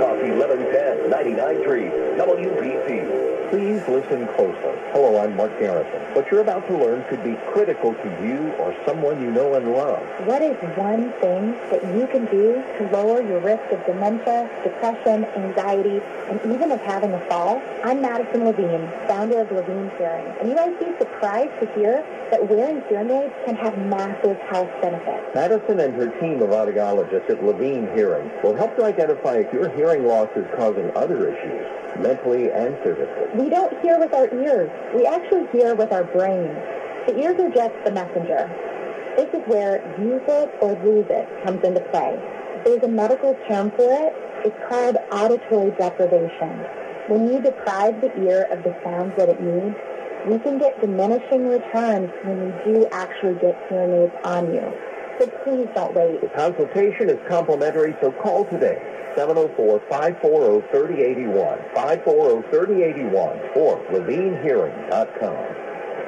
Talk 1110, 99.3, WBT. Please listen closely. Hello, I'm Mark Garrison. What you're about to learn could be critical to you or someone you know and love. What is one thing that you can do to lower your risk of dementia, depression, anxiety, and even of having a fall? I'm Madison Levine, founder of Levine Hearing, and you might be surprised to hear that wearing hearing aids can have massive health benefits. Madison and her team of audiologists at Levine Hearing will help to identify if your hearing loss is causing other issues, mentally and physically. We don't hear with our ears. We actually hear with our brains. The ears are just the messenger. This is where use it or lose it comes into play. There's a medical term for it. It's called auditory deprivation. When you deprive the ear of the sounds that it needs, we can get diminishing returns when we do actually get hearing aids on you. So please don't wait. The consultation is complimentary, so call today. 704-540-3081, 540-3081, or LevineHearing.com.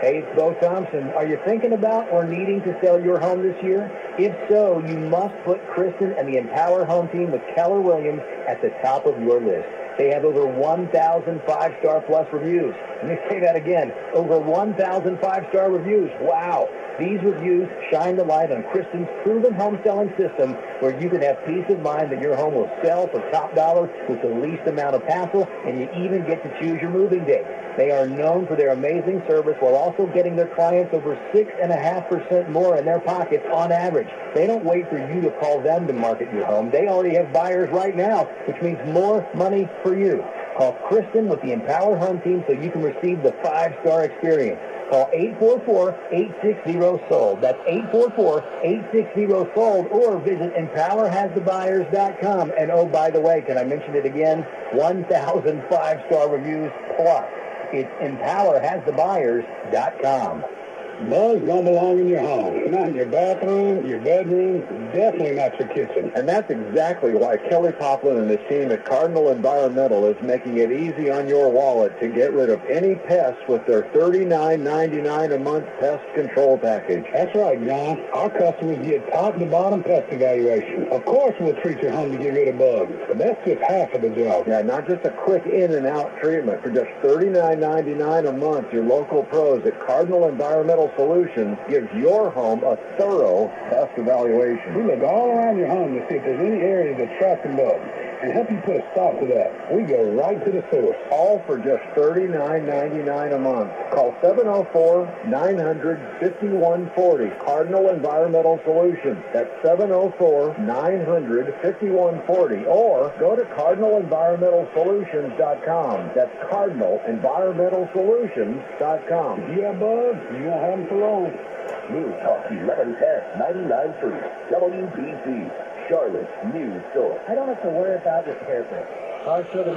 Hey, it's Bo Thompson. Are you thinking about or needing to sell your home this year? If so, you must put Kristen and the Empower Home Team with Keller Williams at the top of your list. They have over 1,000 5-star plus reviews. Let me say that again. Over 1,000 5-star reviews. Wow. These reviews shine the light on Kristen's proven home selling system where you can have peace of mind that your home will sell for top dollar with the least amount of hassle, and you even get to choose your moving date. They are known for their amazing service while also getting their clients over 6.5% more in their pockets on average. They don't wait for you to call them to market your home. They already have buyers right now, which means more money for you. Call Kristen with the Empower Home Team so you can receive the 5-star experience. Call 844-860-SOLD. That's 844-860-SOLD, or visit EmpowerHasTheBuyers.com. And oh, by the way, can I mention it again? 1,000 5-star reviews plus. It's EmpowerHasTheBuyers.com. Bugs don't belong in your home. Not in your bathroom, your bedroom, definitely not your kitchen. And that's exactly why Kelly Poplin and his team at Cardinal Environmental is making it easy on your wallet to get rid of any pests with their $39.99 a month pest control package. That's right, John. Our customers get top-to-bottom pest evaluation. Of course we'll treat your home to get rid of bugs, but that's just half of the job. Yeah, not just a quick in-and-out treatment. For just $39.99 a month, your local pros at Cardinal Environmental Solutions gives your home a thorough pest evaluation. We look all around your home to see if there's any areas of attracting bugs and help you put a stop to that. We go right to the source. All for just $39.99 a month. Call 704-900-5140. Cardinal Environmental Solutions. That's 704-900-5140. Or go to CardinalEnvironmentalSolutions.com. That's CardinalEnvironmentalSolutions.com. If you have bugs, you won't have them for long. News Talk 1110, 99.3, WBT, Charlotte's news source. I don't have to worry about repair bills. Our administrator